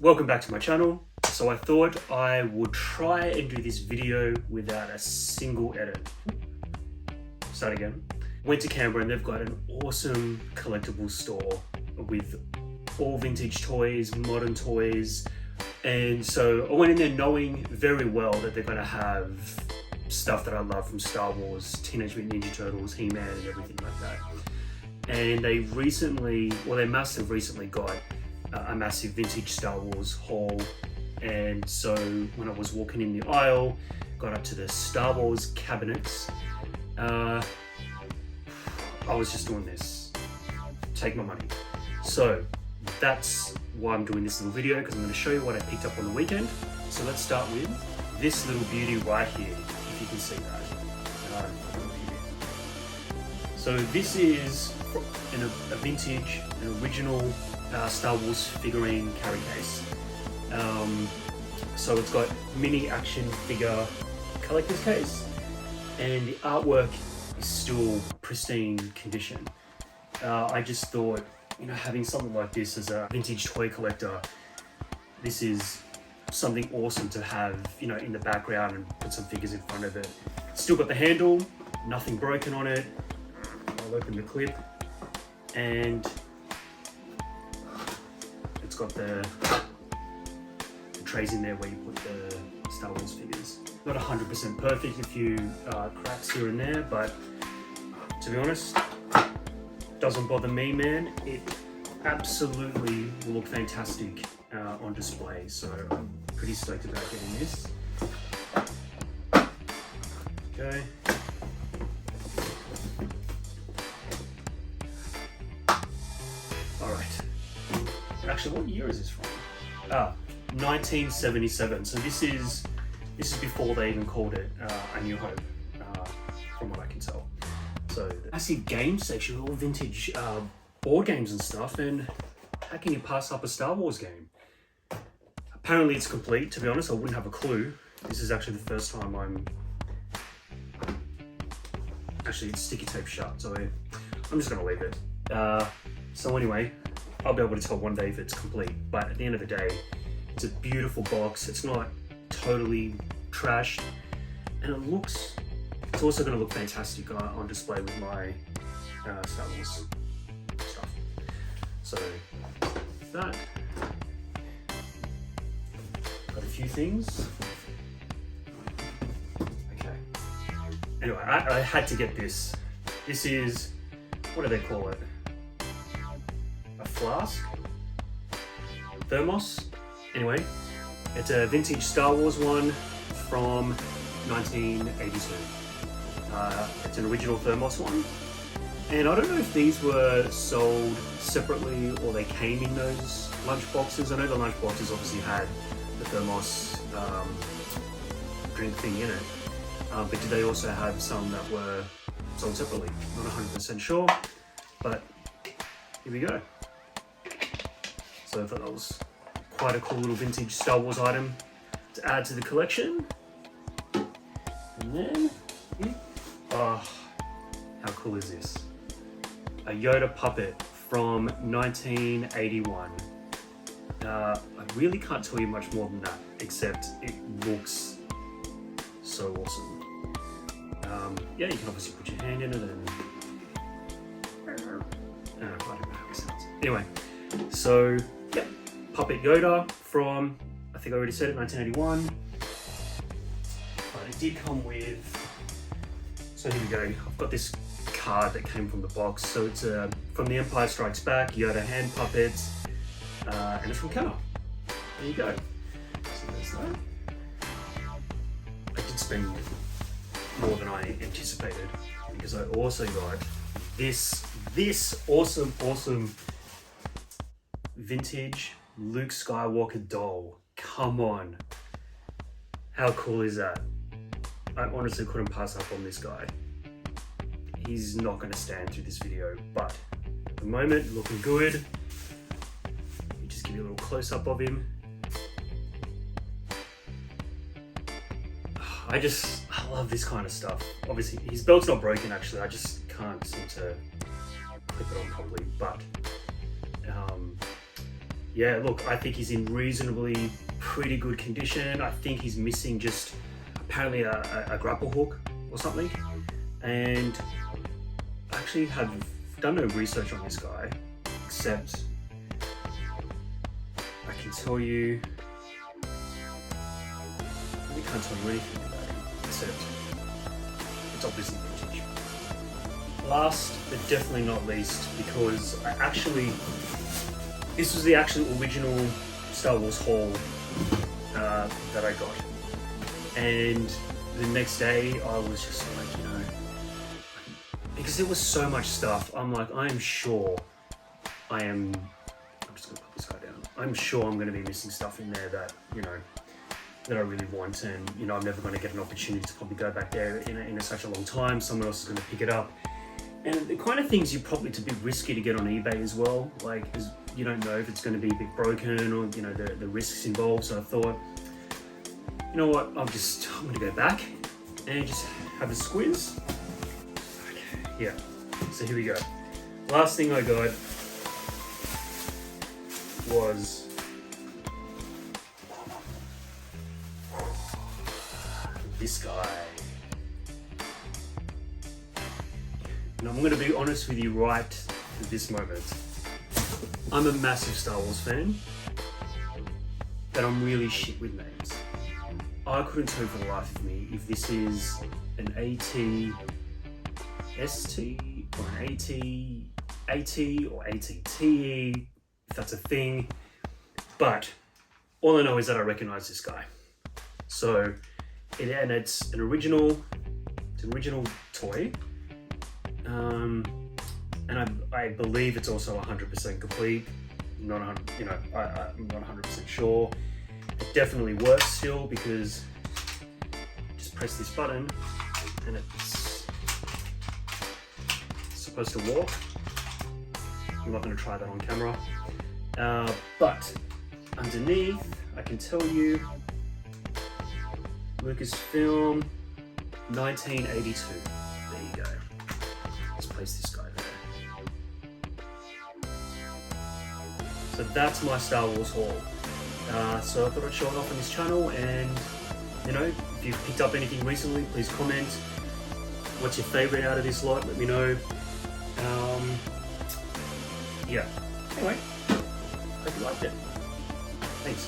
Welcome back to my channel. So I thought I would try and do this video without a single edit. Start again. Went to Canberra and they've got an awesome collectible store with all vintage toys, modern toys. And so I went in there knowing very well that they're gonna have stuff that I love from Star Wars, Teenage Mutant Ninja Turtles, He-Man and everything like that. And they must have recently got a massive vintage Star Wars haul. And so when I was walking in the aisle, got up to the Star Wars cabinets, I was just doing this, take my money. So that's why I'm doing this little video, because I'm going to show you what I picked up on the weekend. So let's start with this little beauty right here, if you can see that. So this is a vintage, an original Star Wars figurine carry case. So it's got mini action figure collector's case, and the artwork is still pristine condition. I just thought, having something like this as a vintage toy collector, this is something awesome to have, in the background and put some figures in front of it. Still got the handle, nothing broken on it. I'll open the clip, and it's got the trays in there where you put the Star Wars figures. Not 100% perfect, a few cracks here and there, but to be honest, doesn't bother me, man. It absolutely will look fantastic on display, so I'm pretty stoked about getting this. Okay. Alright. Actually, what year is this from? 1977. So this is before they even called it A New Hope, from what I can tell. So the massive game section, all vintage board games and stuff, and how can you pass up a Star Wars game? Apparently it's complete. To be honest, I wouldn't have a clue. This is actually the first time actually it's sticky tape shut, so I'm just gonna leave it. So anyway, I'll be able to tell one day if it's complete, but at the end of the day, it's a beautiful box. It's not totally trashed, and it's also going to look fantastic on display with my Star Wars stuff. So that, got a few things. Okay. Anyway, I had to get this. This is, what do they call it? A flask? Thermos? Anyway, it's a vintage Star Wars one from 1982. It's an original thermos one. And I don't know if these were sold separately or they came in those lunch boxes. I know the lunch boxes obviously had the thermos drink thing in it. But did they also have some that were sold separately? Not 100% sure, but here we go. So I thought that was quite a cool little vintage Star Wars item to add to the collection. And then, oh, how cool is this? A Yoda puppet from 1981. I really can't tell you much more than that, except it looks so awesome. Yeah, you can obviously put your hand in it and I don't know how it sounds. Anyway, so yeah, Puppet Yoda from, I think I already said it, 1981. But it did come with, so here we go. I've got this card that came from the box. So it's from The Empire Strikes Back, Yoda hand puppets, and it's from Kenner. There you go. So there's that. I did spend more than I anticipated, because I also got this awesome vintage Luke Skywalker doll. Come on, how cool is that? I honestly couldn't pass up on this guy. He's not going to stand through this video, but at the moment, looking good. Let me just give you a little close-up of him. I love this kind of stuff. Obviously, his belt's not broken actually, I just can't seem to clip it on properly, but yeah, look, I think he's in reasonably pretty good condition. I think he's missing just apparently a grapple hook or something. And I actually have done no research on this guy, except I can tell you, I really can't tell you anything about him, except it's obviously vintage. Last, but definitely not least, because this was the actual original Star Wars haul that I got. And the next day I was just like, because there was so much stuff, I'm like, I'm just gonna put this guy down. I'm sure I'm gonna be missing stuff in there that, that I really want, and I'm never gonna get an opportunity to probably go back there in such a long time. Someone else is gonna pick it up. And the kind of things you're probably a bit risky to get on eBay as well, like, because you don't know if it's going to be a bit broken or, the risks involved. So I thought, you know what, I'm going to go back and just have a squeeze. Okay, yeah, so here we go. Last thing I got was this guy. And I'm going to be honest with you right at this moment. I'm a massive Star Wars fan, but I'm really shit with names. I couldn't tell for the life of me if this is an AT-ST or an AT or ATTE, if that's a thing. But all I know is that I recognize this guy. So, it's an original toy. And I believe it's also 100% complete. I'm not 100% sure. It definitely works still, because just press this button and it's supposed to walk. I'm not going to try that on camera. But underneath, I can tell you, Lucasfilm 1982. There you go. Let's place this guy there. So that's my Star Wars haul. So I thought I'd show it off on this channel, and if you've picked up anything recently, please comment. What's your favourite out of this lot? Let me know. Yeah. Anyway, hope you liked it. Thanks.